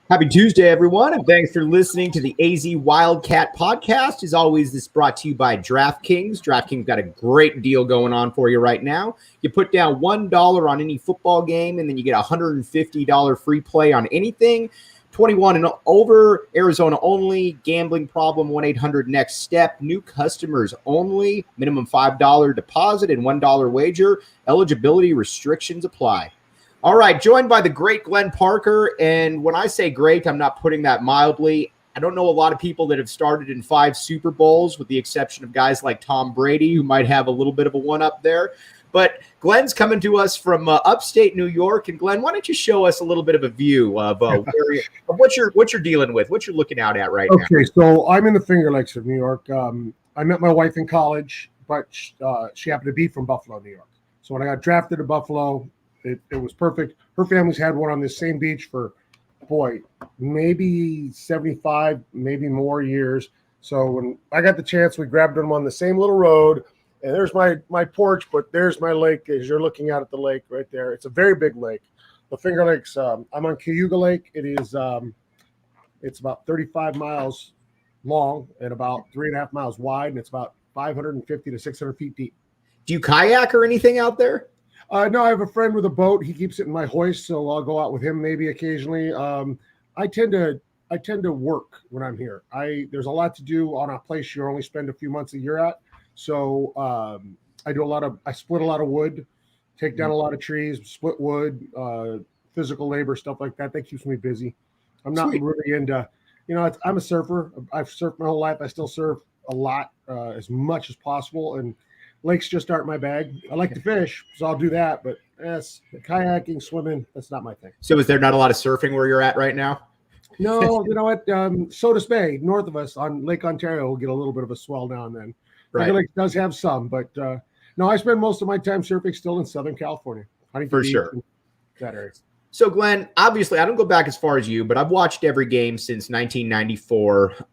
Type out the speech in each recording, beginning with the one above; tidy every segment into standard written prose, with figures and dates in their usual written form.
Happy Tuesday, everyone, and thanks for listening to the AZ Wildcat podcast. As always, this is brought to you by DraftKings. DraftKings got a great deal going on for you right now. You put down $1 on any football game, and then you get a $150 free play on anything. 21 and over, Arizona only, gambling problem, 1-800-NEXT-STEP, new customers only, minimum $5 deposit and $1 wager, eligibility restrictions apply. All right, joined by the great Glenn Parker, and when I say great, I'm not putting that mildly. I don't know a lot of people that have started in 5 Super Bowls, with the exception of guys like Tom Brady, who might have a little bit of a one-up there. But Glenn's coming to us from upstate New York, and Glenn, why don't you show us a little bit of a view of what you're dealing with, what you're looking out at right now? Okay, so I'm in the Finger Lakes of New York. I met my wife in college, but she happened to be from Buffalo, New York. So when I got drafted to Buffalo, it was perfect. Her family's had one on this same beach for, maybe 75, maybe more years. So when I got the chance, we grabbed them on the same little road. And there's my porch, but there's my lake as you're looking out at the lake right there. It's a very big lake. The Finger Lakes, I'm on Cayuga Lake. It is, it's about 35 miles long and about 3.5 miles wide, and it's about 550 to 600 feet deep. Do you kayak or anything out there? No, I have a friend with a boat. He keeps it in my hoist, so I'll go out with him maybe occasionally. I tend to work when I'm here. There's a lot to do on a place you only spend a few months a year at. So I split a lot of wood, take down a lot of trees, split wood, physical labor, stuff like that. That keeps me busy. I'm not really into, I'm a surfer. I've surfed my whole life. I still surf a lot, as much as possible. And lakes just aren't my bag. I like to fish, so I'll do that. But kayaking, swimming, that's not my thing. So is there not a lot of surfing where you're at right now? No, you know what? Sodas Bay, north of us on Lake Ontario, will get a little bit of a swell now and then. Right. Lake does have some, but no, I spend most of my time surfing still in Southern California. For sure. That area. So, Glenn, obviously, I don't go back as far as you, but I've watched every game since 1994.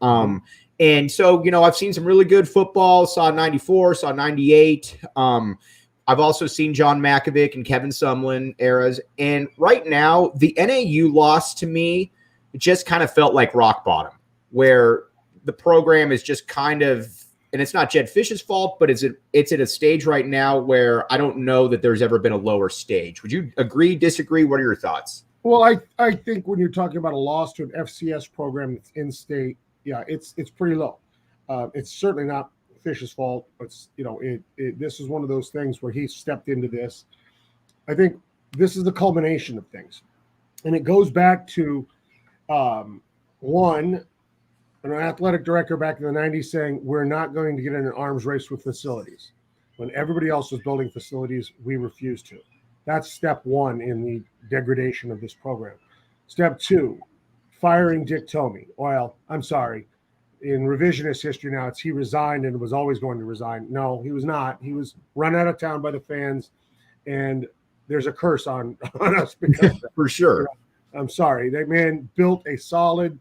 And so, I've seen some really good football, saw 94, saw 98. I've also seen John Malkovich and Kevin Sumlin eras. And right now, the NAU loss to me, it just kind of felt like rock bottom, where the program is just kind of, and it's not Jed Fish's fault, but it's at a stage right now where I don't know that there's ever been a lower stage. Would you agree, disagree? What are your thoughts? Well, I think when you're talking about a loss to an FCS program that's in-state, yeah, it's pretty low. It's certainly not Fish's fault. It's this is one of those things where he stepped into this. I think this is the culmination of things, and it goes back to an athletic director back in the 90s saying we're not going to get in an arms race with facilities. When everybody else was building facilities, we refused to. That's step one in the degradation of this program. Step two, firing Dick Tomey. Well, I'm sorry. In revisionist history now, he resigned and was always going to resign. No, he was not. He was run out of town by the fans, and there's a curse on us because of that. For sure. I'm sorry. That man built a solid,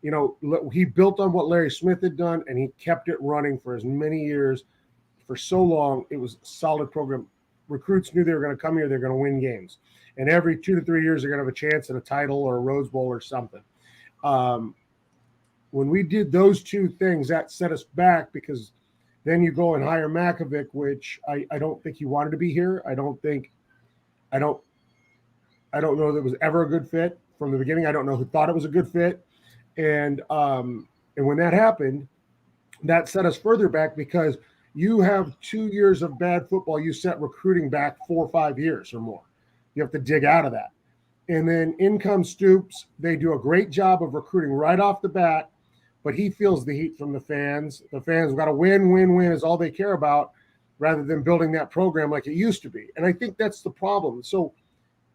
he built on what Larry Smith had done, and he kept it running for as many years. For so long, it was a solid program. Recruits knew they were going to come here, they're going to win games. And every 2 to 3 years, they're going to have a chance at a title or a Rose Bowl or something. When we did those two things, that set us back, because then you go and hire Malkovich, which I don't think he wanted to be here. I don't know that it was ever a good fit from the beginning. I don't know who thought it was a good fit. And when that happened, that set us further back, because you have 2 years of bad football, you set recruiting back 4 or 5 years or more. You have to dig out of that. And then in comes Stoops. They do a great job of recruiting right off the bat, but he feels the heat from the fans. The fans have got to win, win, win is all they care about, rather than building that program like it used to be. And I think that's the problem. So,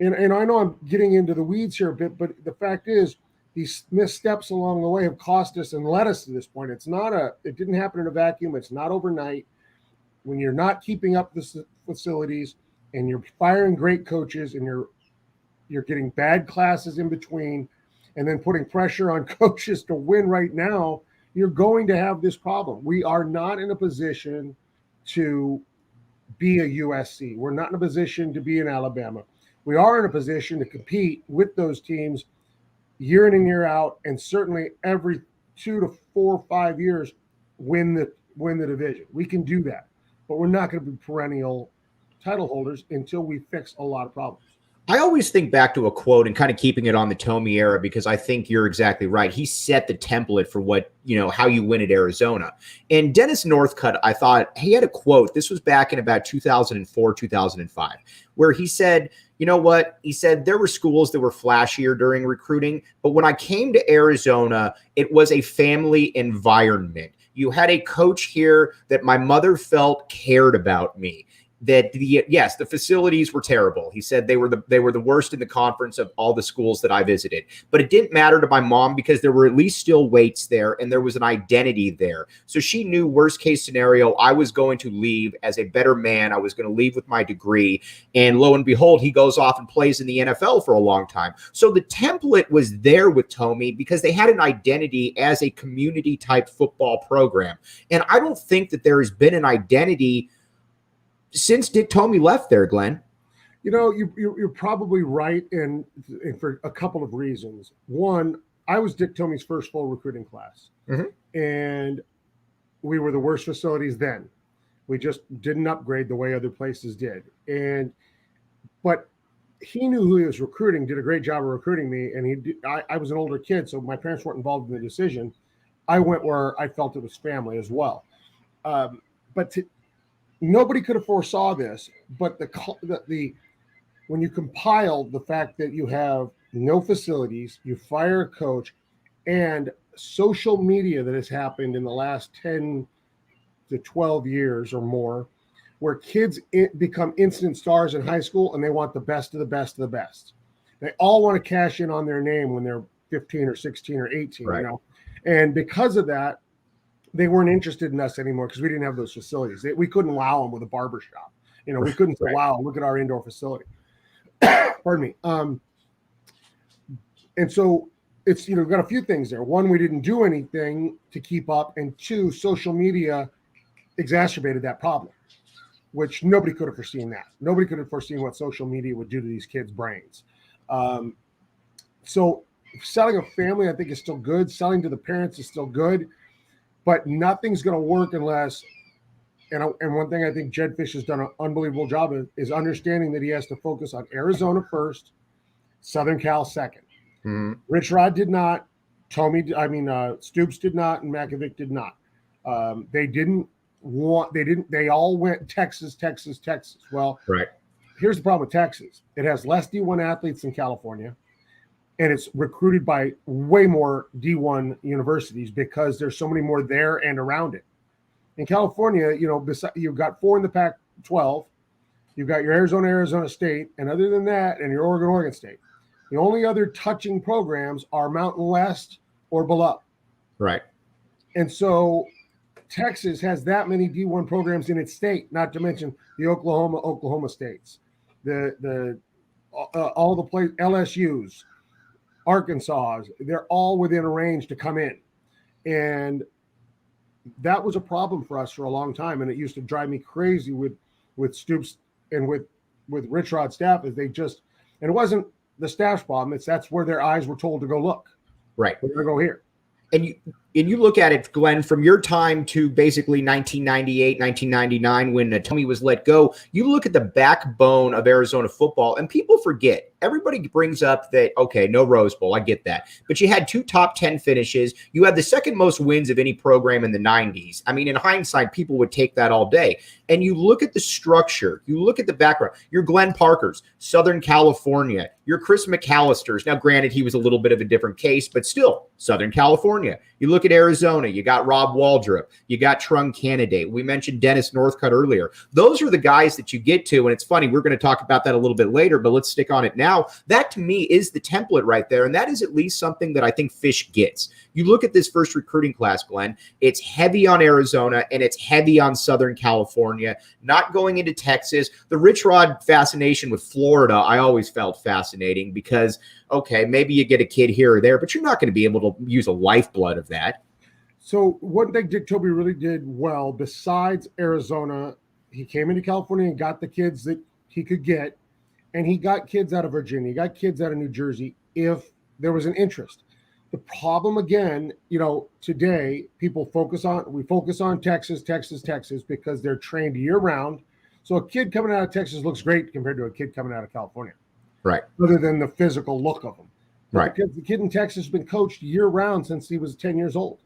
and I know I'm getting into the weeds here a bit, but the fact is, these missteps along the way have cost us and led us to this point. It didn't happen in a vacuum. It's not overnight. When you're not keeping up the facilities and you're firing great coaches and you're getting bad classes in between and then putting pressure on coaches to win right now, you're going to have this problem. We are not in a position to be a USC. We're not in a position to be in Alabama. We are in a position to compete with those teams year in and year out, and certainly every 2 to 4 or 5 years win the division. We can do that, but we're not going to be perennial title holders until we fix a lot of problems. I always think back to a quote and kind of keeping it on the Tomey era, because I think you're exactly right. He set the template for what, how you win at Arizona. And Dennis Northcutt, I thought he had a quote. This was back in about 2004, 2005, where he said, you know what? He said there were schools that were flashier during recruiting, but when I came to Arizona, it was a family environment. You had a coach here that my mother felt cared about me. That the facilities were terrible. He said they were the worst in the conference of all the schools that I visited. But it didn't matter to my mom because there were at least still weights there and there was an identity there. So she knew worst case scenario, I was going to leave as a better man. I was going to leave with my degree. And lo and behold, he goes off and plays in the NFL for a long time. So the template was there with Tomey because they had an identity as a community type football program. And I don't think that there has been an identity since Dick Tomey left there, Glenn. You're probably right, and for a couple of reasons. One, I was Dick Tomey's first full recruiting class, and we were the worst facilities then. We just didn't upgrade the way other places did, but he knew who he was recruiting, did a great job of recruiting me, and I was an older kid, so my parents weren't involved in the decision. I went where I felt it was family as well, nobody could have foresaw this, but when you compile the fact that you have no facilities, you fire a coach, and social media that has happened in the last 10 to 12 years or more, where kids become instant stars in high school and they want the best of the best of the best. They all want to cash in on their name when they're 15 or 16 or 18, right. And because of that, they weren't interested in us anymore because we didn't have those facilities. We couldn't wow them with a barber shop. We couldn't say, wow, look at our indoor facility. Pardon me. And so it's, we've got a few things there. One, we didn't do anything to keep up. And two, social media exacerbated that problem, which nobody could have foreseen that. Nobody could have foreseen what social media would do to these kids' brains. So selling a family, I think, is still good. Selling to the parents is still good. But nothing's going to work unless, and one thing I think Jed Fish has done an unbelievable job of is understanding that he has to focus on Arizona first, Southern Cal second. Mm-hmm. Rich Rod did not, Stoops did not, and Makovic did not. They all went Texas. Well, right. Here's the problem with Texas. It has less D1 athletes than California. And it's recruited by way more D1 universities because there's so many more there and around it. In California, you've got 4 in the Pac-12. You've got your Arizona State. And other than that, and your Oregon State. The only other touching programs are Mountain West or below. Right. And so Texas has that many D1 programs in its state, not to mention the Oklahoma states, all the places, LSUs, Arkansas, they're all within a range to come in. And that was a problem for us for a long time. And it used to drive me crazy with Stoops and with Rich Rod's staff, is and it wasn't the staff's problem. That's where their eyes were told to go look. Right. We're going to go here. And you look at it, Glenn, from your time to basically 1998, 1999, when Tomey was let go, you look at the backbone of Arizona football, and people forget. Everybody brings up that, okay, no Rose Bowl. I get that. But you had 2 top 10 finishes. You had the second most wins of any program in the 90s. I mean, in hindsight, people would take that all day. And you look at the structure. You look at the background. Your Glenn Parkers, Southern California. Your Chris McAllisters. Now, granted, he was a little bit of a different case, but still, Southern California. You look look at Arizona, you got Rob Waldrop, you got Trung Candidate. We mentioned Dennis Northcutt earlier. Those are the guys that you get to, and it's funny, we're going to talk about that a little bit later, but let's stick on it now. That to me is the template right there, and that is at least something that I think Fish gets. You look at this first recruiting class, Glenn, it's heavy on Arizona, and it's heavy on Southern California, not going into Texas. The Rich Rod fascination with Florida, I always felt fascinating because, okay, maybe you get a kid here or there, but you're not going to be able to use a lifeblood of that. So one thing Dick Tobey really did well, besides Arizona, he came into California and got the kids that he could get, and he got kids out of Virginia, he got kids out of New Jersey if there was an interest. The problem again, today we focus on Texas because they're trained year round. So a kid coming out of Texas looks great compared to a kid coming out of California. Right. Other than the physical look of them. Right. Because the kid in Texas has been coached year round since he was 10 years old.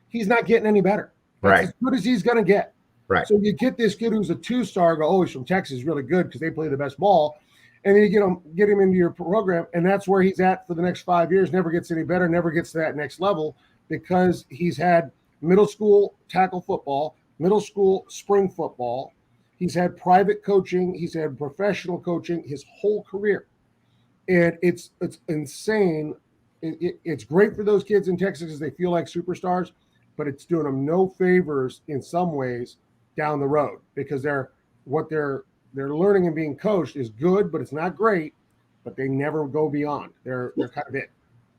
He's not getting any better. That's right. as good as he's going to get. Right. So you get this kid who's a 2-star, go, oh, he's from Texas, really good because they play the best ball. And then you get him into your program, and that's where he's at for the next 5 years, never gets any better, never gets to that next level because he's had middle school tackle football, middle school spring football. He's had private coaching. He's had professional coaching his whole career. And it's insane. It's great for those kids in Texas because they feel like superstars, but it's doing them no favors in some ways down the road because they're learning and being coached is good, but it's not great, but they never go beyond. They're kind of it.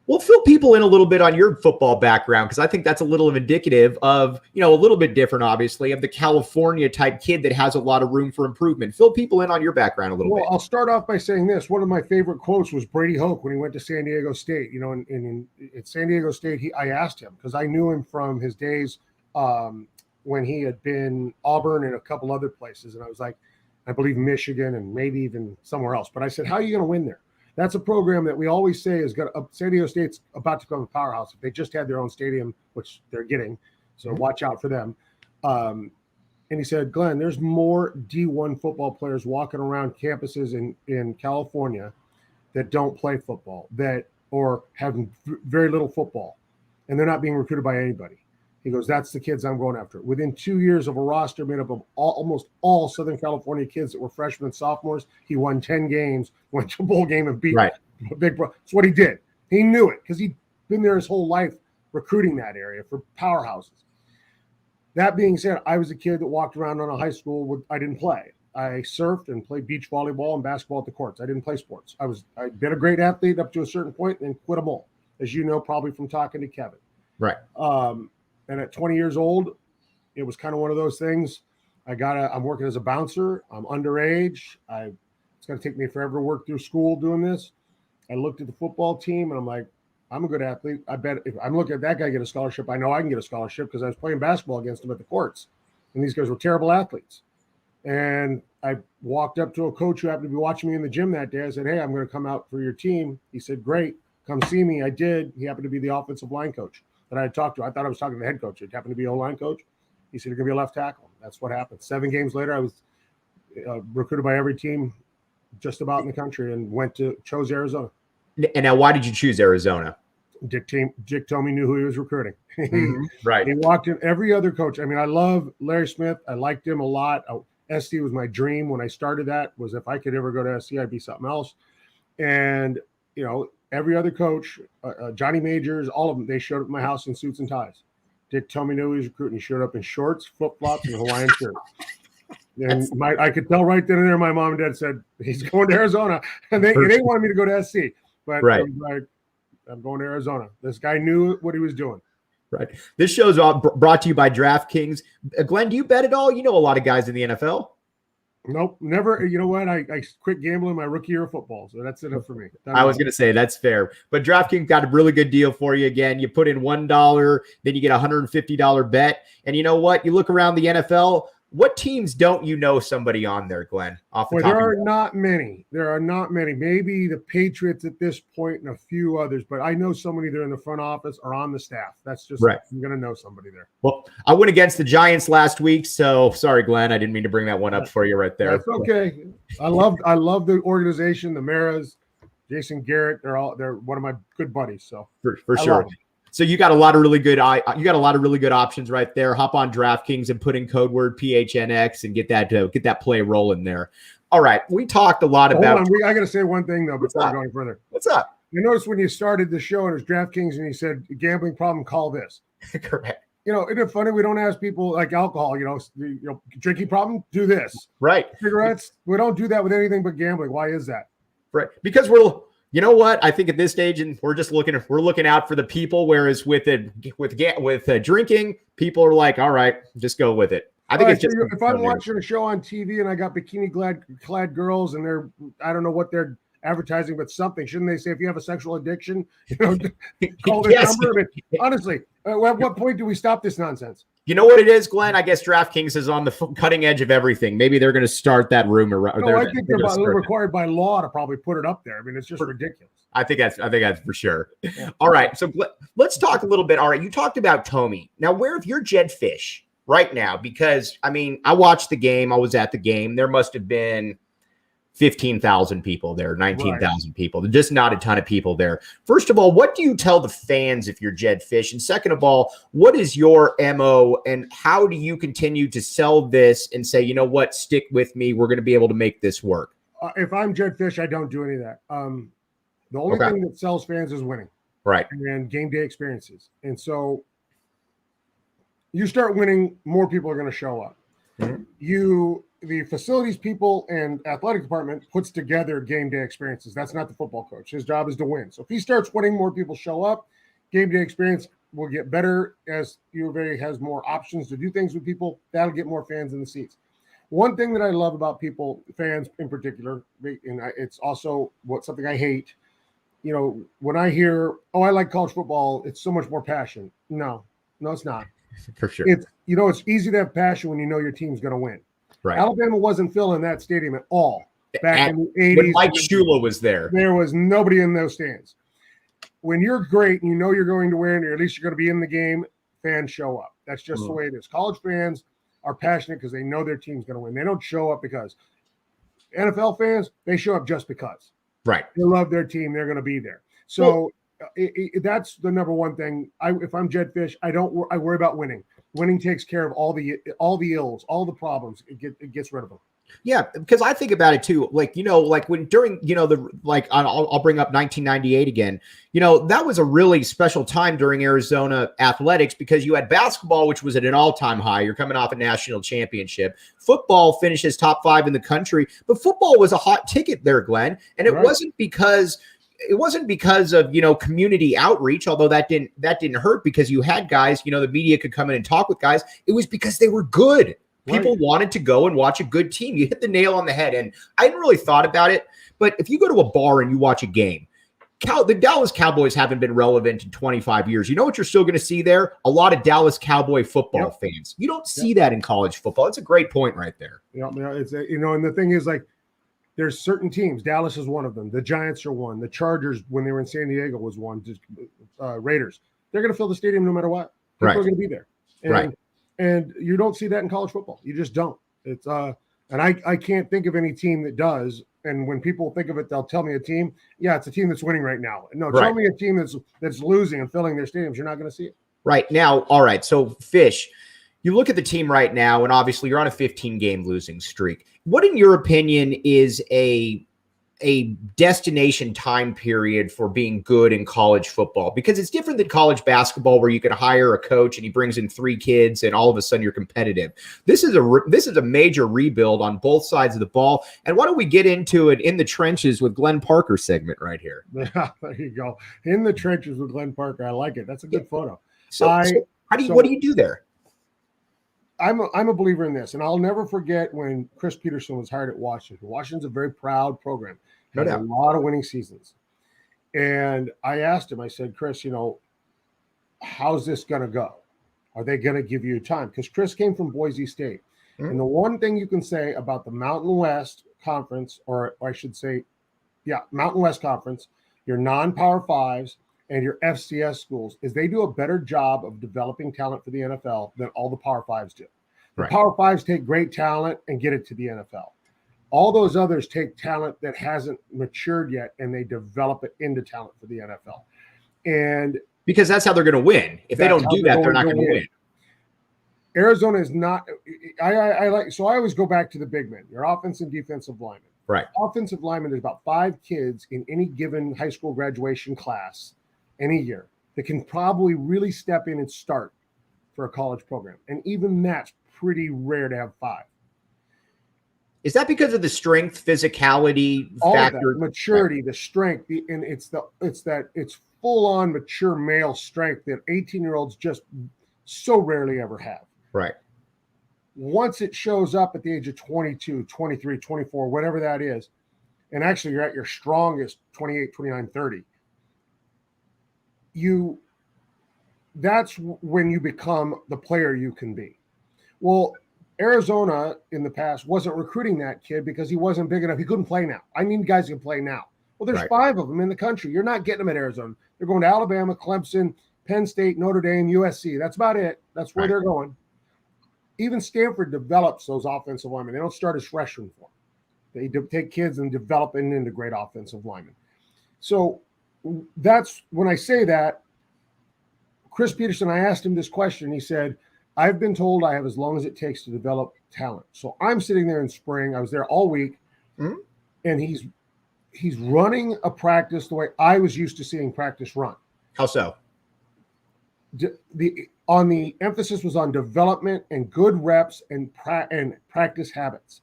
Well, fill people in a little bit on your football background because I think that's a little of indicative of, a little bit different, obviously, of the California type kid that has a lot of room for improvement. Fill people in on your background a little bit. I'll start off by saying this. One of my favorite quotes was Brady Hoke when he went to San Diego State. At San Diego State, I asked him because I knew him from his days when he had been Auburn and a couple other places. And I was like, I believe Michigan and maybe even somewhere else. But I said, how are you going to win there? That's a program that we always say is going to – San Diego State's about to become a powerhouse. If they just had their own stadium, which they're getting, so watch out for them. And he said, Glenn, there's more D1 football players walking around campuses in California that don't play football or have very little football, and they're not being recruited by anybody. He goes, that's the kids I'm going after. Within 2 years of a roster made up of almost all Southern California kids that were freshmen and sophomores, he won 10 games, went to a bowl game and beat Big Bro. That's what he did. He knew it because he'd been there his whole life recruiting that area for powerhouses. That being said, I was a kid that walked around on a high school. I didn't play. I surfed and played beach volleyball and basketball at the courts. I didn't play sports. I'd been a great athlete up to a certain point and then quit them all, as you know, probably from talking to Kevin. Right. And at 20 years old, it was kind of one of those things. I'm working as a bouncer. I'm underage. It's going to take me forever to work through school doing this. I looked at the football team and I'm like, I'm a good athlete. I bet if I'm looking at that guy get a scholarship, I know I can get a scholarship because I was playing basketball against him at the courts. And these guys were terrible athletes. And I walked up to a coach who happened to be watching me in the gym that day. I said, hey, I'm going to come out for your team. He said, great, come see me. I did. He happened to be the offensive line coach that I had talked to. I thought I was talking to the head coach. It happened to be O-line coach. He said, you're going to be a left tackle. That's what happened. 7 games later, I was recruited by every team just about in the country and chose Arizona. And now why did you choose Arizona? Dick Tomey knew who he was recruiting. Right. He walked in every other coach. I mean, I love Larry Smith. I liked him a lot. SC was my dream when I started that, was if I could ever go to SC, I'd be something else. And, every other coach, Johnny Majors, all of them, they showed up at my house in suits and ties. Dick Tomey knew he was recruiting. He showed up in shorts, flip-flops, and a Hawaiian shirt. And I could tell right then and there my mom and dad said, he's going to Arizona. And they wanted me to go to SC. But I was like, I'm going to Arizona. This guy knew what he was doing. Right. This show is brought to you by DraftKings. Glenn, do you bet at all? You know a lot of guys in the NFL. Nope, never. You know what? I quit gambling my rookie year of football, so that's enough for me. I was going to say that's fair, but DraftKings got a really good deal for you. Again, you put in $1, then you get a $150 bet, and you know what? You look around the NFL. What teams don't you know somebody on there, Glenn? There are not many. There are not many. Maybe the Patriots at this point and a few others, but I know somebody there in the front office or on the staff. That's just right. I'm going to know somebody there. Well, I went against the Giants last week, so sorry, Glenn. I didn't mean to bring that one up for you right there. That's okay. I love the organization, the Maras, Jason Garrett. They're one of my good buddies. So for sure. So you got a lot of really good options right there. Hop on DraftKings and put in code word PHNX and get that play rolling there. All right, we talked a lot about. Hold on, I got to say one thing though before going further. What's up? I noticed when you started the show and it was DraftKings and you said gambling problem, call this. Correct. Isn't it funny? We don't ask people like alcohol. Drinking problem, do this. Right. Cigarettes, we don't do that with anything but gambling. Why is that? Right, because you know what? I think at this stage, and we're looking out for the people. Whereas with drinking, people are like, all right, just go with it. I think if I'm watching a show on TV and I got bikini clad girls and I don't know what they're advertising, but something, shouldn't they say if you have a sexual addiction, call this number? I mean, honestly, at what point do we stop this nonsense? You know what it is, Glenn? I guess DraftKings is on the cutting edge of everything. Maybe they're going to start that rumor. No, I think they're required by law to probably put it up there. I mean, it's just ridiculous. I think that's for sure. Yeah. All right, so let's talk a little bit. All right, you talked about Tomey. Now, if you're Jed Fish right now, because I mean, I watched the game. I was at the game. There must have been 15,000 people there, 19,000 people. There's just not a ton of people there. First of all, what do you tell the fans if you're Jed Fish? And second of all, what is your MO and how do you continue to sell this and say, you know what, stick with me. We're going to be able to make this work. If I'm Jed Fish, I don't do any of that. The only thing that sells fans is winning. Right. And game day experiences. And so you start winning, more people are going to show up. Mm-hmm. The facilities people and athletic department puts together game day experiences. That's not the football coach. His job is to win. So if he starts winning, more people show up. Game day experience will get better as U of A has more options to do things with people. That'll get more fans in the seats. One thing that I love about fans in particular, and it's also something I hate. When I hear, I like college football, it's so much more passion. No, it's not. For sure. It's easy to have passion when you know your team's going to win. Right. Alabama wasn't filling that stadium at all back in the 80s. When Mike Shula was there. There was nobody in those stands. When you're great and you know you're going to win, or at least you're going to be in the game, fans show up. That's just the way it is. College fans are passionate because they know their team's going to win. They don't show up because. NFL fans, they show up just because. Right. They love their team. They're going to be there. So that's the number one thing. If I'm Jed Fish, I worry about winning. Winning takes care of all the ills, all the problems. It gets rid of them. Yeah, because I think about it too. When during, I'll bring up 1998 again. That was a really special time during Arizona athletics because you had basketball, which was at an all-time high. You're coming off a national championship. Football finishes top 5 in the country, but football was a hot ticket there, Glenn. And it wasn't because of, community outreach, although that didn't hurt because you had guys, the media could come in and talk with guys. It was because they were good. People wanted to go and watch a good team. You hit the nail on the head. And I hadn't really thought about it, but if you go to a bar and you watch a game, the Dallas Cowboys haven't been relevant in 25 years. You know what you're still going to see there? A lot of Dallas Cowboy football fans. You don't see that in college football. It's a great point right there. Yeah, it's and the thing is, there's certain teams. Dallas is one of them. The Giants are one. The Chargers, when they were in San Diego, was one. Raiders. They're going to fill the stadium no matter what. People are going to be there. And you don't see that in college football. You just don't. It's and I can't think of any team that does. And when people think of it, they'll tell me a team. Yeah, it's a team that's winning right now. No, tell me a team that's losing and filling their stadiums. You're not going to see it. Right now. All right. So Fish, you look at the team right now, and obviously you're on a 15-game losing streak. What, in your opinion, is a destination time period for being good in college football? Because it's different than college basketball where you can hire a coach and he brings in 3 kids and all of a sudden you're competitive. This is a major rebuild on both sides of the ball. And why don't we get into it in the trenches with Glenn Parker segment right here? Yeah, there you go. In the trenches with Glenn Parker. I like it. That's a good photo. What do you do there? I'm a believer in this, and I'll never forget when Chris Peterson was hired at Washington. Washington's a very proud program. Has a lot of winning seasons. And I asked him, I said, Chris, how's this going to go? Are they going to give you time? Because Chris came from Boise State. Mm-hmm. And the one thing you can say about the Mountain West Conference, or I should say, Mountain West Conference, your non-Power Fives, and your FCS schools is they do a better job of developing talent for the NFL than all the Power Fives do. The Power Fives take great talent and get it to the NFL. All those others take talent that hasn't matured yet and they develop it into talent for the NFL. And Because that's how they're going to win. If they don't do that, they're not going to win. Arizona is not. I like. So I always go back to the big men. Your offensive and defensive linemen. Right. Offensive linemen. There's about 5 kids in any given high school graduation class any year that can probably really step in and start for a college program, and even that's pretty rare to have 5. Is that because of the strength, physicality, all factor, of that, maturity, the strength, and it's full on mature male strength that 18-year-olds just so rarely ever have. Right. Once it shows up at the age of 22, 23, 24, whatever that is, and actually you're at your strongest 28, 29, 30, that's when you become the player you can be. Well, Arizona in the past wasn't recruiting that kid because he wasn't big enough. He couldn't play now. I need guys who can play now. Well, there's 5 of them in the country. You're not getting them at Arizona. They're going to Alabama, Clemson, Penn State, Notre Dame, USC. That's about it. That's where they're going. Even Stanford develops those offensive linemen. They don't start as freshmen for them. They take kids and develop them into great offensive linemen. So that's when I say that. Chris Peterson, I asked him this question. He said, I've been told I have as long as it takes to develop talent. So I'm sitting there in spring. I was there all week, and he's running a practice the way I was used to seeing practice run. How so? The emphasis was on development and good reps and practice habits.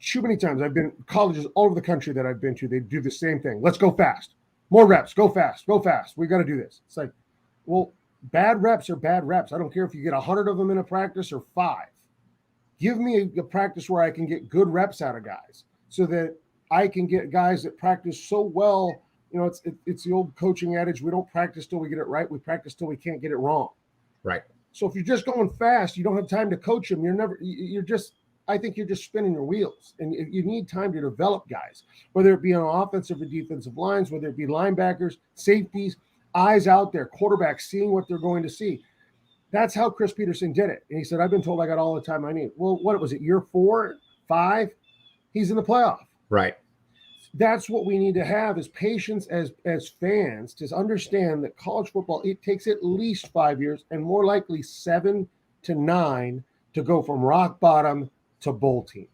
Too many times I've been colleges all over the country that I've been to. They do the same thing. Let's go fast. More reps. Go fast. Go fast. We got to do this. It's like, well, bad reps are bad reps. I don't care if you get 100 of them in a practice or 5. Give me a practice where I can get good reps out of guys so that I can get guys that practice so well. You know, it's the old coaching adage, we don't practice till we get it right. We practice till we can't get it wrong. Right. So if you're just going fast, you don't have time to coach them. I think you're just spinning your wheels, and you need time to develop guys, whether it be on offensive or defensive lines, whether it be linebackers, safeties, eyes out there, quarterbacks seeing what they're going to see. That's how Chris Peterson did it. And he said, I've been told I got all the time I need. Well, what was it, year 4, 5? He's in the playoff. Right. That's what we need to have is patience as fans to understand that college football, it takes at least 5 years and more likely 7 to 9 to go from rock bottom to bowl team.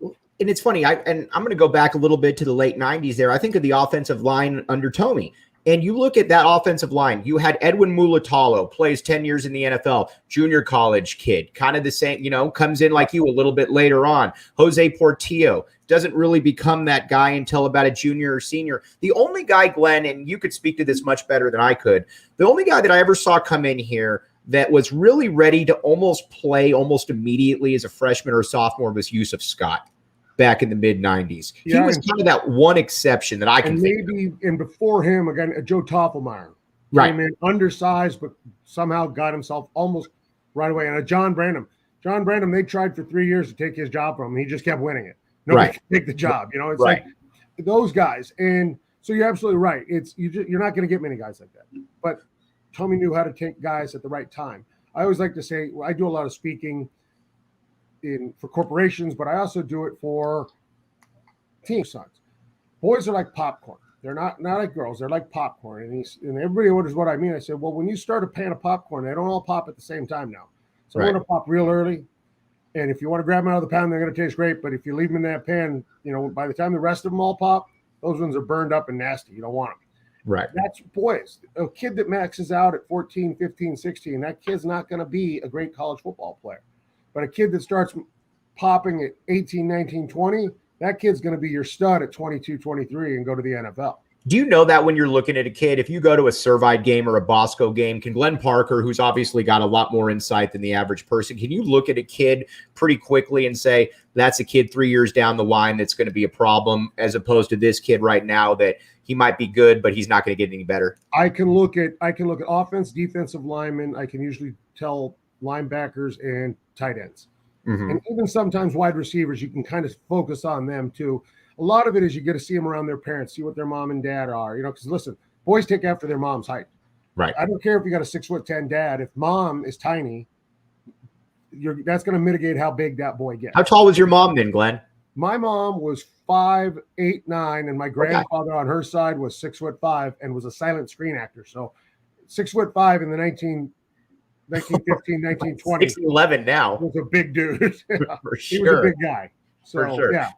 And it's funny, I'm going to go back a little bit to the late 90s there. I think of the offensive line under Tomey. And you look at that offensive line, you had Edwin Mulatalo, plays 10 years in the NFL, junior college kid, kind of the same, comes in like you a little bit later on. Jose Portillo doesn't really become that guy until about a junior or senior. The only guy, Glenn, and you could speak to this much better than I could, the only guy that I ever saw come in here that was really ready to almost play almost immediately as a freshman or a sophomore was Yusuf Scott. Back in the mid-90s. He was kind of that one exception that I can think of. And before him, again, Joe Toffelmeyer. Right. Came in undersized, but somehow got himself almost right away. And John Brandon. John Brandon, they tried for 3 years to take his job from him. He just kept winning it. Nobody could take the job. It's like those guys. And so you're absolutely right. You're not going to get many guys like that. But Tommy knew how to take guys at the right time. I always like to say, I do a lot of speaking for corporations, but I also do it for team sons. Boys are like popcorn. They're not like girls. They're like popcorn. And everybody wonders what I mean. I said, well, when you start a pan of popcorn, they don't all pop at the same time now. So I'm going to pop real early. And if you want to grab them out of the pan, they're going to taste great. But if you leave them in that pan, by the time the rest of them all pop, those ones are burned up and nasty. You don't want them. Right. That's boys. A kid that maxes out at 14, 15, 16, that kid's not going to be a great college football player. But a kid that starts popping at 18, 19, 20, that kid's going to be your stud at 22, 23 and go to the NFL. Do you know that when you're looking at a kid, if you go to a Servite game or a Bosco game, can Glenn Parker, who's obviously got a lot more insight than the average person, can you look at a kid pretty quickly and say, that's a kid 3 years down the line that's going to be a problem, as opposed to this kid right now that he might be good, but he's not going to get any better? I can look at offense, defensive linemen. I can usually tell linebackers and tight ends. Mm-hmm. And even sometimes wide receivers, you can kind of focus on them too. A lot of it is you get to see them around their parents, see what their mom and dad are, because listen, boys take after their mom's height. Right. I don't care if you got a 6'10" dad. If mom is tiny, that's going to mitigate how big that boy gets. How tall was your mom then, Glenn? My mom was 5'8", 9", and my grandfather on her side was 6'5" and was a silent screen actor. So 6'5" in the 1915, 1920. 6'11" now. Was a big dude. For He sure. was a big guy. So, For sure. yeah.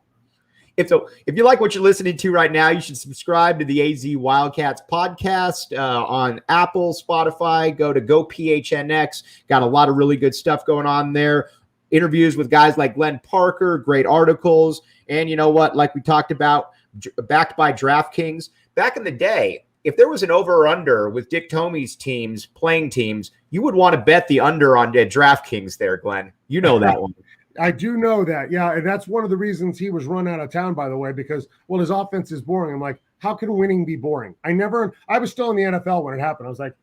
If you like what you're listening to right now, you should subscribe to the AZ Wildcats podcast on Apple, Spotify. Go to PHNX. Got a lot of really good stuff going on there. Interviews with guys like Glenn Parker, great articles. And you know what? Like we talked about, backed by DraftKings. Back in the day, if there was an over or under with Dick Tomey's teams, playing teams, you would want to bet the under on DraftKings there, Glenn. You know that one. I do know that. Yeah. And that's one of the reasons he was run out of town, by the way, because, well, his offense is boring. I'm like, how can winning be boring? I was still in the NFL when it happened. I was like,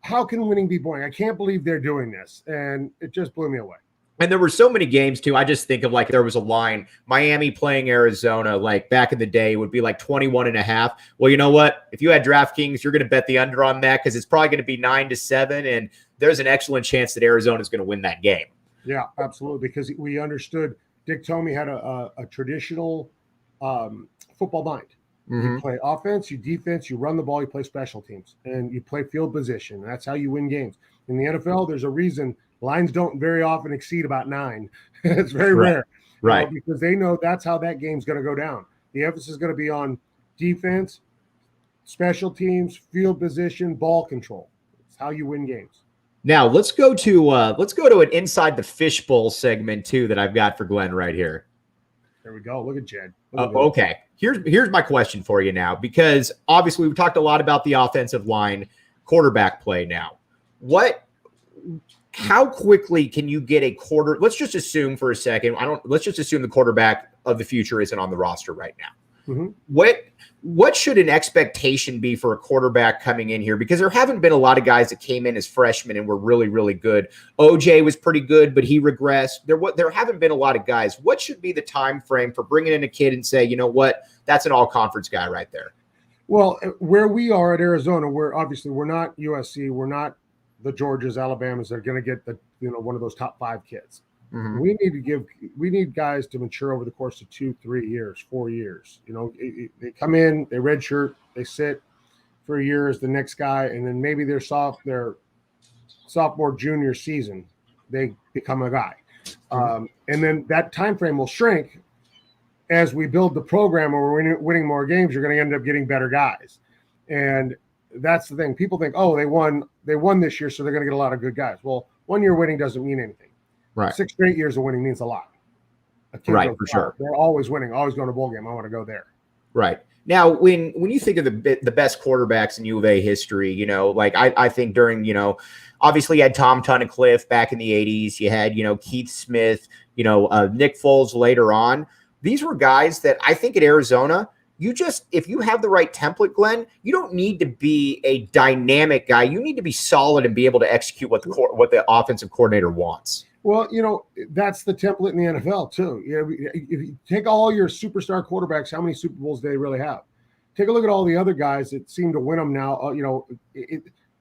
how can winning be boring? I can't believe they're doing this. And it just blew me away. And there were so many games, too. I just think of like there was a line, Miami playing Arizona, like back in the day, would be like 21.5. Well, you know what? If you had DraftKings, you're going to bet the under on that because it's probably going to be 9-7. And there's an excellent chance that Arizona is going to win that game. Yeah, absolutely. Because we understood Dick Tomey had a traditional football mind. Mm-hmm. You play offense, you defense, you run the ball, you play special teams, and you play field position. That's how you win games. In the NFL, there's a reason lines don't very often exceed about 9. It's very rare. Right. Because they know that's how that game's going to go down. The emphasis is going to be on defense, special teams, field position, ball control. It's how you win games. Now let's go to an inside the fishbowl segment too that I've got for Glenn right here. There we go. Look at Jed. Okay. Here's my question for you now, because obviously we've talked a lot about the offensive line, quarterback play now. How quickly can you get a quarter? Let's just assume for a second. Let's just assume the quarterback of the future isn't on the roster right now. Mm-hmm. What should an expectation be for a quarterback coming in here? Because there haven't been a lot of guys that came in as freshmen and were really, really good. OJ was pretty good, but he regressed. There haven't been a lot of guys. What should be the time frame for bringing in a kid and say, you know what, that's an all-conference guy right there? Well, where we are at Arizona, we're not USC, we're not the Georgias, Alabamas that are going to get one of those top 5 kids. Mm-hmm. We need guys to mature over the course of 2, 3 years, 4 years. They come in, they redshirt, they sit for a year as the next guy, and then maybe their sophomore, junior season, they become a guy. Mm-hmm. And then that time frame will shrink as we build the program where we're winning more games. You're going to end up getting better guys, and that's the thing. People think, oh, they won this year, so they're going to get a lot of good guys. Well, 1 year winning doesn't mean anything. Right. 6 straight years of winning means a lot. Right, for sure. They're always winning, always going to bowl game. I want to go there. Right. Now, when you think of the best quarterbacks in U of A history, like I think during, obviously you had Tom Tunnicliffe back in the 80s. You had, Keith Smith, Nick Foles later on. These were guys that I think at Arizona, if you have the right template, Glenn, you don't need to be a dynamic guy. You need to be solid and be able to execute what the offensive coordinator wants. Well, that's the template in the NFL too. If you take all your superstar quarterbacks, how many Super Bowls do they really have? Take a look at all the other guys that seem to win them now.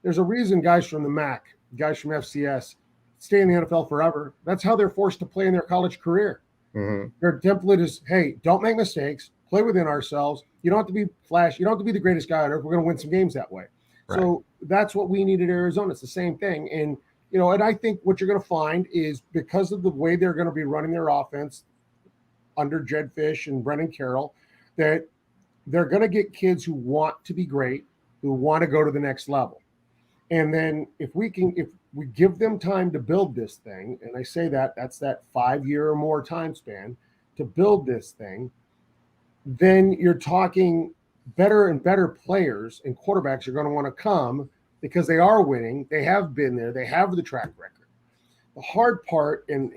There's a reason guys from the MAC, guys from FCS stay in the NFL forever. That's how they're forced to play in their college career. Mm-hmm. Their template is, hey, don't make mistakes. Play within ourselves. You don't have to be flash. You don't have to be the greatest guy on earth. We're going to win some games that way. Right. So that's what we need at Arizona. It's the same thing. And, and I think what you're going to find is because of the way they're going to be running their offense under Jed Fish and Brennan Carroll, that they're going to get kids who want to be great, who want to go to the next level. And then if we give them time to build this thing, and I say that's that 5-year or more time span to build this thing, then you're talking better and better players and quarterbacks are going to want to come because they are winning. They have been there. They have the track record. The hard part, and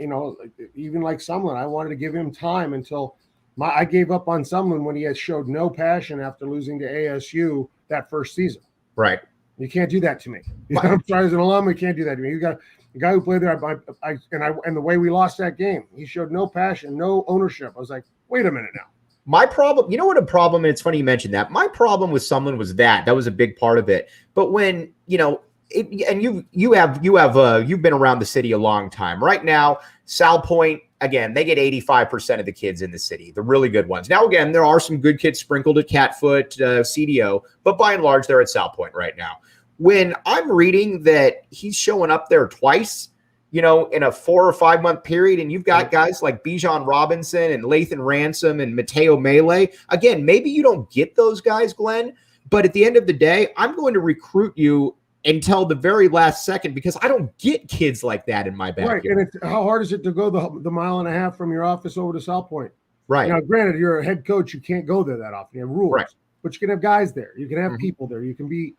even like Sumlin, I wanted to give him time until I gave up on Sumlin when he had showed no passion after losing to ASU that first season. Right. You can't do that to me. I'm sorry, as an alum, you can't do that to me. You got the guy who played there, and the way we lost that game, he showed no passion, no ownership. I was like, wait a minute now. My problem, a problem, and it's funny you mentioned that. My problem with someone was that was a big part of it. But when, and you've been around the city a long time. Right now, Sal Point, again, they get 85% of the kids in the city, the really good ones. Now, again, there are some good kids sprinkled at Catfoot, CDO, but by and large, they're at Sal Point right now. when I'm reading that he's showing up there twice, in a 4 or 5 month period, and you've got guys like Bijan Robinson and Lathan Ransom and Mateo Mele, again, maybe you don't get those guys, Glenn, but at the end of the day, I'm going to recruit you until the very last second because I don't get kids like that in my backyard. Right, and how hard is it to go the mile and a half from your office over to South Point? Right. Now, granted, you're a head coach. You can't go there that often. You have rules. Right. But you can have guys there. You can have people there.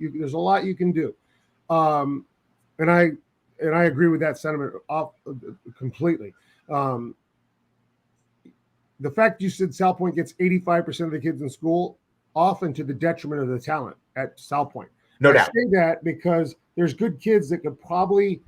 There's a lot you can do. And I agree with that sentiment completely. The fact you said South Point gets 85% of the kids in school, often to the detriment of the talent at South Point. No doubt. I say that because there's good kids that could probably,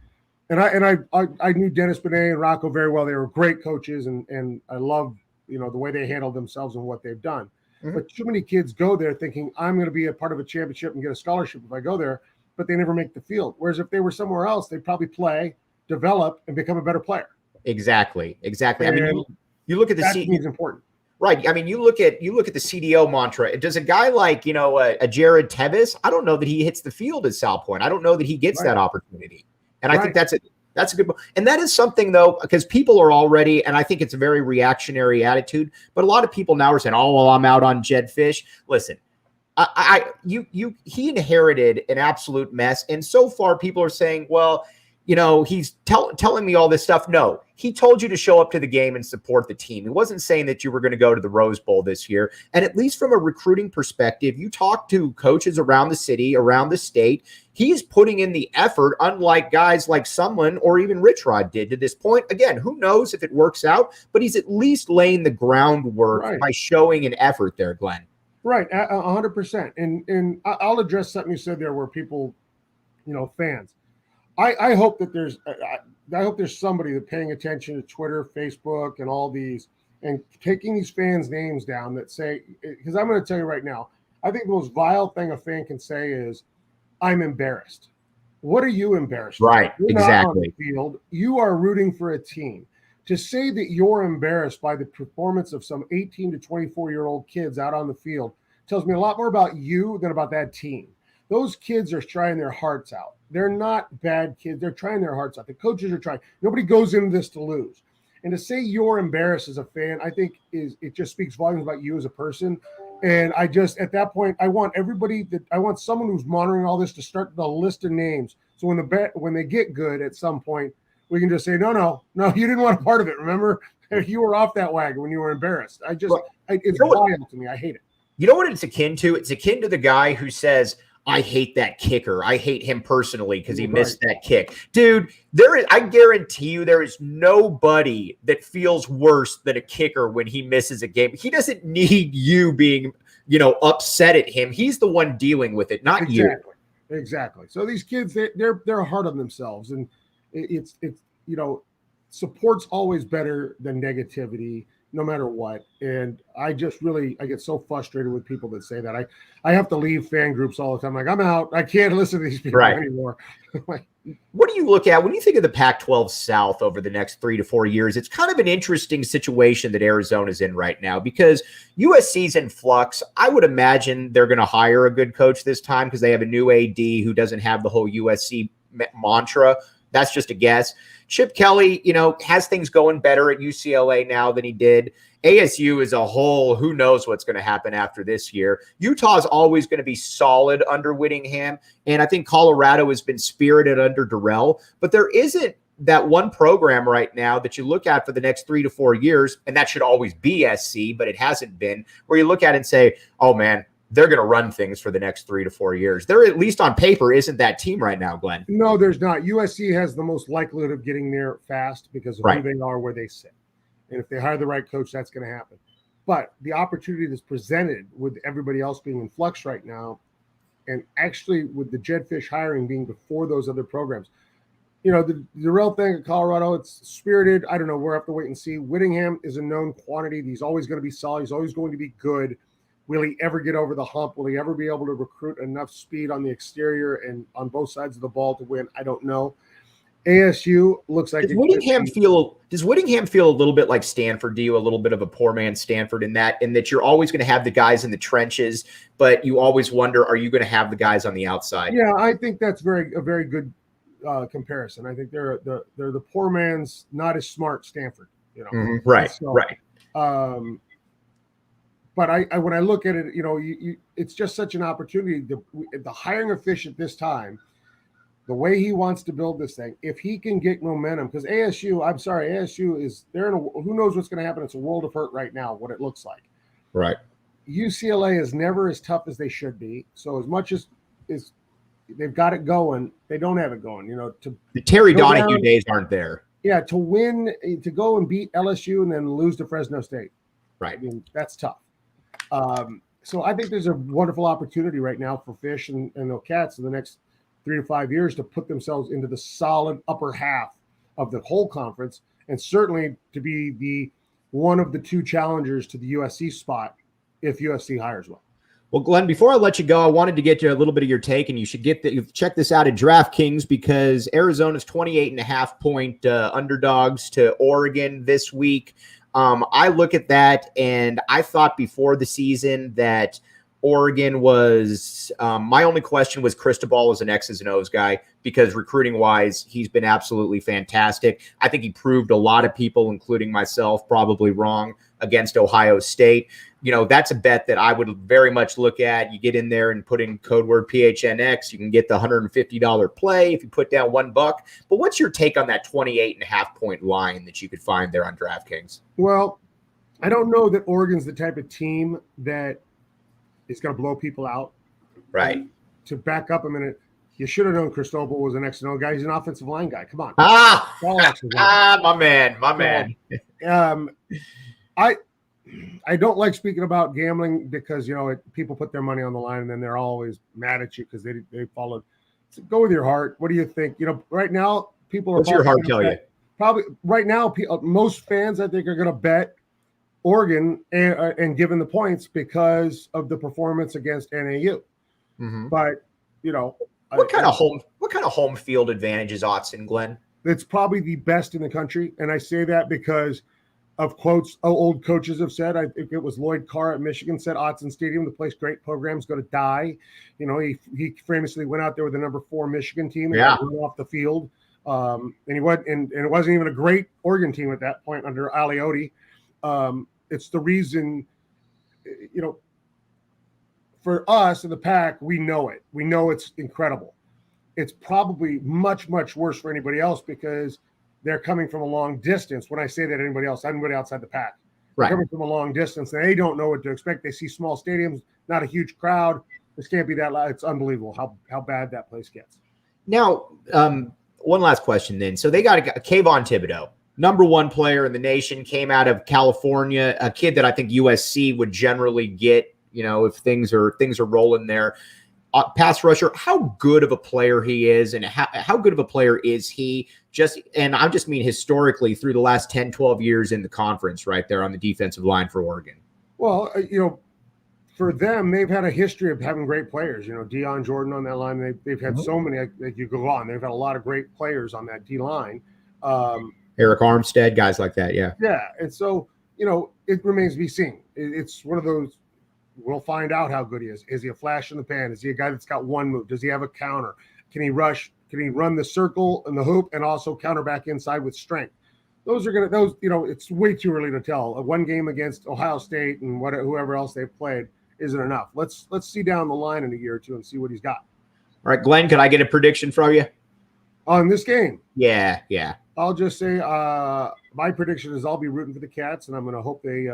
and I knew Dennis Benet and Rocco very well. They were great coaches, and I love the way they handled themselves and what they've done. But too many kids go there thinking I'm going to be a part of a championship and get a scholarship if I go there, but they never make the field. Whereas if they were somewhere else, they'd probably play, develop, and become a better player. Exactly. And I mean, you look at the that is important. Right. I mean, you look at the CDO mantra. Does a guy like, a Jared Tevis, I don't know that he hits the field at South Point. I don't know that he gets that opportunity. And I think that's a good point. And that is something, though, because people are already, and I think it's a very reactionary attitude, but a lot of people now are saying, oh, well, I'm out on Jed Fish. Listen, he inherited an absolute mess. And so far people are saying, well, he's telling me all this stuff. No, he told you to show up to the game and support the team. He wasn't saying that you were going to go to the Rose Bowl this year. And at least from a recruiting perspective, you talk to coaches around the city, around the state, he's putting in the effort, unlike guys like Sumlin or even Rich Rod did to this point. Again, who knows if it works out, but he's at least laying the groundwork by showing an effort there, Glenn. Right, 100%. And I'll address something you said there where people, fans. I hope that there's somebody that's paying attention to Twitter, Facebook, and all these, and taking these fans' names down that say, because I'm going to tell you right now, I think the most vile thing a fan can say is, I'm embarrassed. What are you embarrassed about? Right, You're exactly. not on the field. You are rooting for a team. To say that you're embarrassed by the performance of some 18 to 24-year-old kids out on the field tells me a lot more about you than about that team. Those kids are trying their hearts out. They're not bad kids. They're trying their hearts out. The coaches are trying. Nobody goes into this to lose. And to say you're embarrassed as a fan, I think it just speaks volumes about you as a person. And at that point, I want someone who's monitoring all this to start the list of names. So when they get good at some point, we can just say, no, you didn't want a part of it. Remember, you were off that wagon when you were embarrassed. It's wild to me. I hate it. You know what it's akin to? It's akin to the guy who says, I hate that kicker. I hate him personally because he missed that kick. Dude, I guarantee you there is nobody that feels worse than a kicker when he misses a game. He doesn't need you being, upset at him. He's the one dealing with it, not you. Exactly. So these kids, they're hard on themselves. And it's support's always better than negativity, no matter what. And I get so frustrated with people that say that. I have to leave fan groups all the time. Like, I'm out. I can't listen to these people anymore. What do you look at when you think of the Pac-12 South over the next 3 to 4 years? It's kind of an interesting situation that Arizona's in right now because USC's in flux. I would imagine they're going to hire a good coach this time because they have a new AD who doesn't have the whole USC mantra. That's just a guess. Chip Kelly, has things going better at UCLA now than he did. ASU as a whole, who knows what's going to happen after this year. Utah's always going to be solid under Whittingham, and I think Colorado has been spirited under Durrell. But there isn't that one program right now that you look at for the next 3 to 4 years, and that should always be SC, but it hasn't been, where you look at it and say, oh, man, they're going to run things for the next 3 to 4 years. They're at least on paper isn't that team right now, Glenn. No, there's not. USC has the most likelihood of getting there fast because of who they are, where they sit. And if they hire the right coach, that's going to happen. But the opportunity that's presented with everybody else being in flux right now, and actually with the Jed Fish hiring being before those other programs, the Durrell thing at Colorado, it's spirited. I don't know. We'll have to wait and see. Whittingham is a known quantity. He's always going to be solid. He's always going to be good. Will he ever get over the hump? Will he ever be able to recruit enough speed on the exterior and on both sides of the ball to win? I don't know. ASU looks like Does Whittingham feel a little bit like Stanford? Do you a little bit of a poor man Stanford in that you're always going to have the guys in the trenches, but you always wonder, are you going to have the guys on the outside? Yeah, I think that's a very good comparison. I think they're the poor man's not as smart Stanford. Right. But I when I look at it, it's just such an opportunity. The hiring of Fish at this time, the way he wants to build this thing, if he can get momentum, because ASU is there. Who knows what's going to happen? It's a world of hurt right now. What it looks like, right? UCLA is never as tough as they should be. So as much as they've got it going, they don't have it going. The Terry Donahue days aren't there. Yeah, to go and beat LSU and then lose to Fresno State. Right. I mean, that's tough. So I think there's a wonderful opportunity right now for Fish and the Cats in the next 3 to 5 years to put themselves into the solid upper half of the whole conference, and certainly to be one of the 2 challengers to the USC spot if USC hires well. Well, Glenn, before I let you go, I wanted to get you a little bit of your take, and you should check this out at DraftKings, because Arizona's 28.5-point underdogs to Oregon this week. I look at that, and I thought before the season that Oregon was my only question was Cristobal as an X's and O's guy, because recruiting-wise, he's been absolutely fantastic. I think he proved a lot of people, including myself, probably wrong against Ohio State. That's a bet that I would very much look at. You get in there and put in code word PHNX. You can get the $150 play if you put down $1. But what's your take on that 28.5-point line that you could find there on DraftKings? Well, I don't know that Oregon's the type of team that is going to blow people out. Right. To back up a minute, you should have known Cristobal was an X&O guy. He's an offensive line guy. Come on. My man. I don't like speaking about gambling because, people put their money on the line and then they're always mad at you because they followed. So go with your heart. What do you think? Right now, people are. What's your heart tell you? Probably right now, most fans, I think, are going to bet Oregon and given the points because of the performance against NAU. Mm-hmm. But, what kind of home field advantage is Autzen, Glenn? It's probably the best in the country. And I say that because of quotes old coaches have said. I think it was Lloyd Carr at Michigan said Autzen Stadium, the place great programs go to die. He famously went out there with the number 4 Michigan team and got run off the field. And it wasn't even a great Oregon team at that point under Aliotti. It's the reason, for us in the Pac, we know it. We know it's incredible. It's probably much, much worse for anybody else because they're coming from a long distance. When I say that, anybody outside the Pac, right, coming from a long distance, and they don't know what to expect. They see small stadiums, not a huge crowd. This can't be that loud. It's unbelievable how bad that place gets. Now, one last question then. So they got a Kayvon Thibodeau, number 1 player in the nation, came out of California, a kid that I think USC would generally get, if things are rolling there. Pass rusher, how good of a player he is, and how good of a player is he? And I just mean historically through the last 10, 12 years in the conference, right there on the defensive line for Oregon. Well, for them, they've had a history of having great players. Deion Jordan on that line. They've had so many that you go on. They've had a lot of great players on that D line. Eric Armstead, guys like that, yeah. Yeah, and so it remains to be seen. It's one of those. We'll find out how good he is. Is he a flash in the pan? Is he a guy that's got one move? Does he have a counter? Can he rush? Can he run the circle and the hoop and also counter back inside with strength? It's way too early to tell. One game against Ohio State and whoever else they've played isn't enough. Let's see down the line in a year or two and see what he's got. All right, Glenn, could I get a prediction from you? On this game? Yeah. I'll just say my prediction is I'll be rooting for the Cats, and I'm going to hope they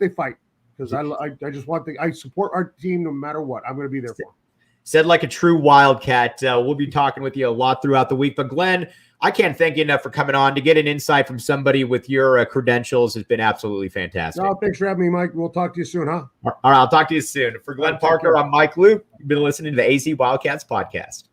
fight. Because I support our team no matter what. I'm going to be there for them. Said like a true Wildcat. We'll be talking with you a lot throughout the week. But Glenn, I can't thank you enough for coming on. To get an insight from somebody with your credentials has been absolutely fantastic. No, thanks for having me, Mike. We'll talk to you soon, huh? All right, I'll talk to you soon. For Glenn Parker, I'm Mike Luke. You've been listening to the AZ Wildcats podcast.